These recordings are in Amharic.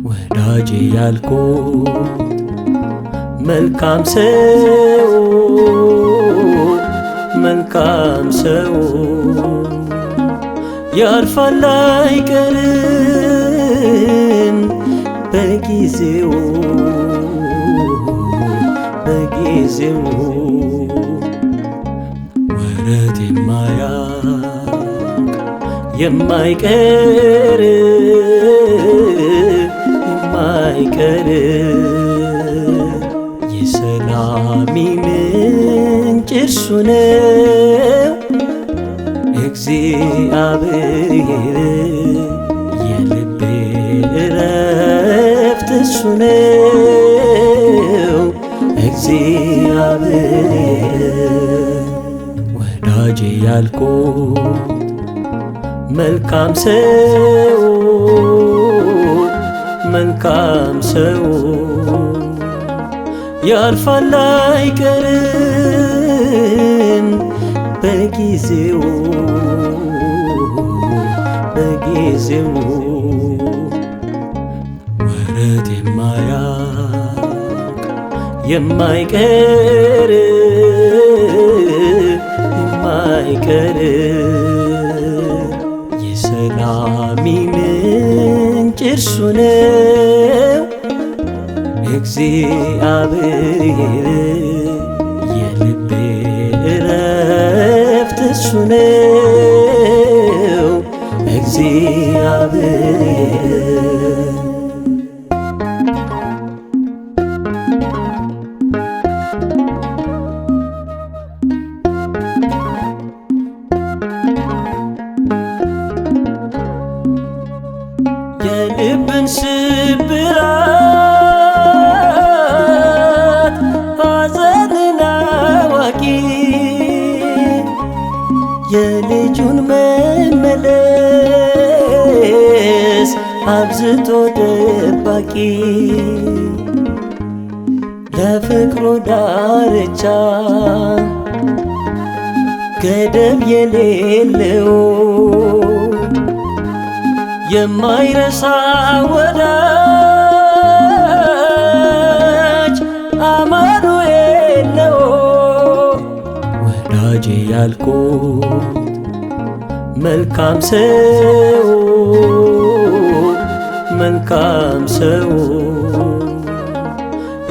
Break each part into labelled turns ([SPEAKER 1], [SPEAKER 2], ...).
[SPEAKER 1] ወዳጄ ያልኩት መልካም ሰው መልካም ሰው ያልፋል አይቀርም በጊዜው በጊዜው ወረት የማያውቅ የማይቀር የማይቀር የሰላሜ ምንጭ እርሱ ነው እግዚአብሔር የልቤ እረፍት እሱ ነው እግዚአብሔር። ወዳጄ ያልኩት መልካም ሰው መልካም ሰው ያልፋል አይቀርም በጊዜው በጊዜው ወረት የማያውቅ የማይቀር የማይቀር የሰላሜ ምንጭ እርሱ ነው እግዚአብሔር የልቤ እረፍት እሱ ነው እግዚአብሔር። የልብን ስብራት ሐዘንን አዋቂ የልጁን መመለስ አብዝቶ ደባቂ ለፍቅሩ ዳርቻ ገደብ የሌለው የማይረሳ ወዳጅ አማኑኤል ነው። ወዳጄ ያልኩት መልካም ሰው መልካም ሰው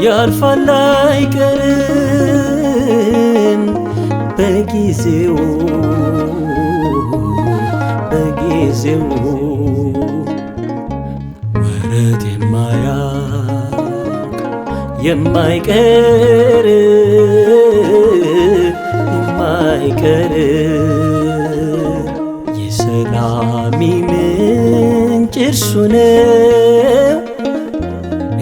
[SPEAKER 1] ያልፋል አይቀርም በጊዜው በጊዜው ወረት የማያውቅ የማይቀር የማይቀር የሰላሜ ምንጭ እርሱ ነው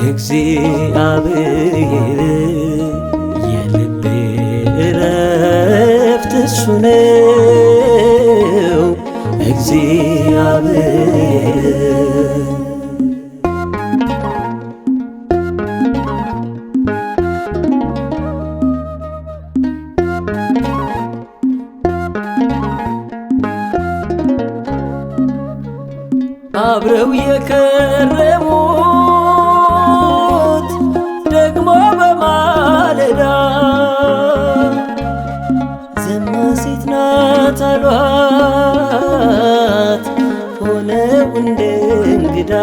[SPEAKER 1] እግዚአብሔር የልቤ እረፍት እሱ ነው እግዚአብሔር። አብረው የከረሙት ደግሞ በማለዳ ዘማሴት ናት አሏት ሆነው እንደ እንግዳ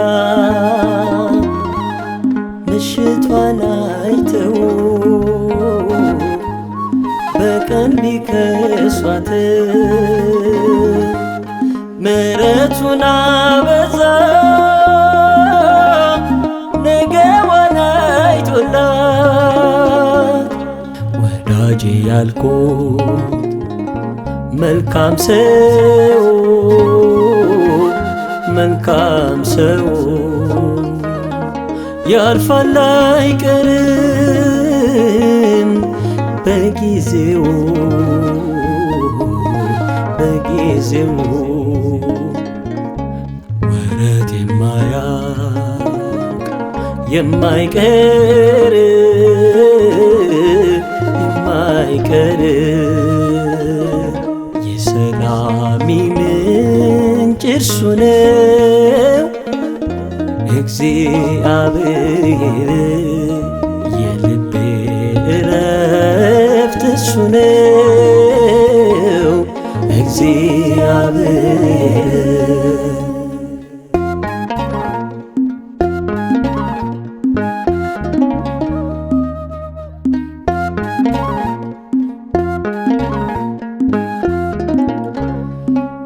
[SPEAKER 1] ምሽቷን አይተው በቀን ቢከሷት ምሕረቱን አበዛ ነገዋን አይቶላት ወዳጄ ያልኩት መልካም ሰው መልካም ሰው ያልፋል አይቀርም በጊዜው በጊዜው ወረት የማያውቅ የማይቀር የማይቀር የሰላሚ ምንጭ እርሱ ነው እግዚአብሔር የልቤ እረፍት እርሱ ነው እግዚአብሔር።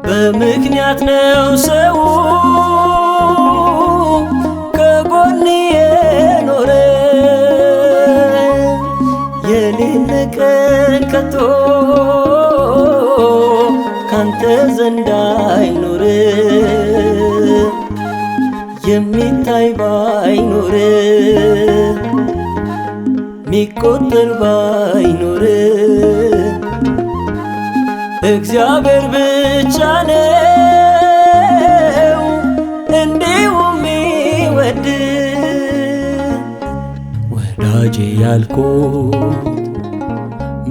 [SPEAKER 1] በምክንያት ነው ሰው ከጎኔ የኖረ የሌለ ቀን ከቶ ካንተ ዘንድ አይኖር የሚታይ ባይኖር ሚቆጠር ባይኖር እግዚአብሔር ብቻ ነው እንዲሁ የሚወድ ወዳጄ ያልኩት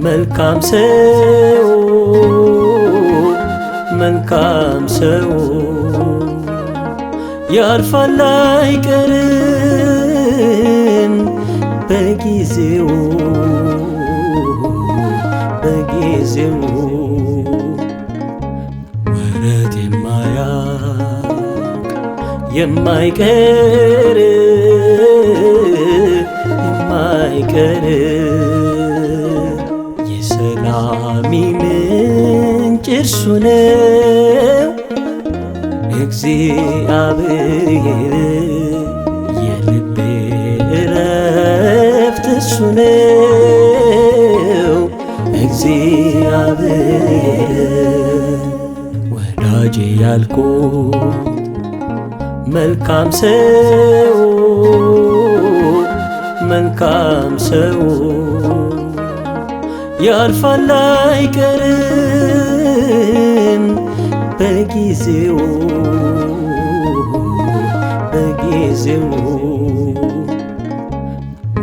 [SPEAKER 1] መልካም ሰው መልካም ሰው ያልፋል አይቀርም በጊዜው በጊዜው ወረት የማያውቅ የማይቀር የማይቀር የሰላሚ ምንጭ እርሱ ነው እግዚአብሔር የልቤ እረፍት እርሱ ነው እግዚአብሔር። ወዳጄ ያልኩት መልካም ሰው መልካም ሰው ያልፋል አይቀርም በጊዜው በጊዜው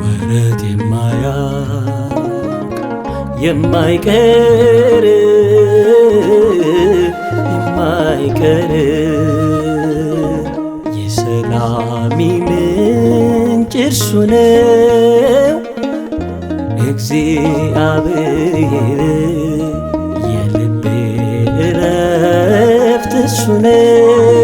[SPEAKER 1] ወረት የማያውቅ የማይቀር የማይቀር የሰላሚ ምንጭ እርሱ ነው እግዚአብሔር የልቤ እረፍት እርሱ ነው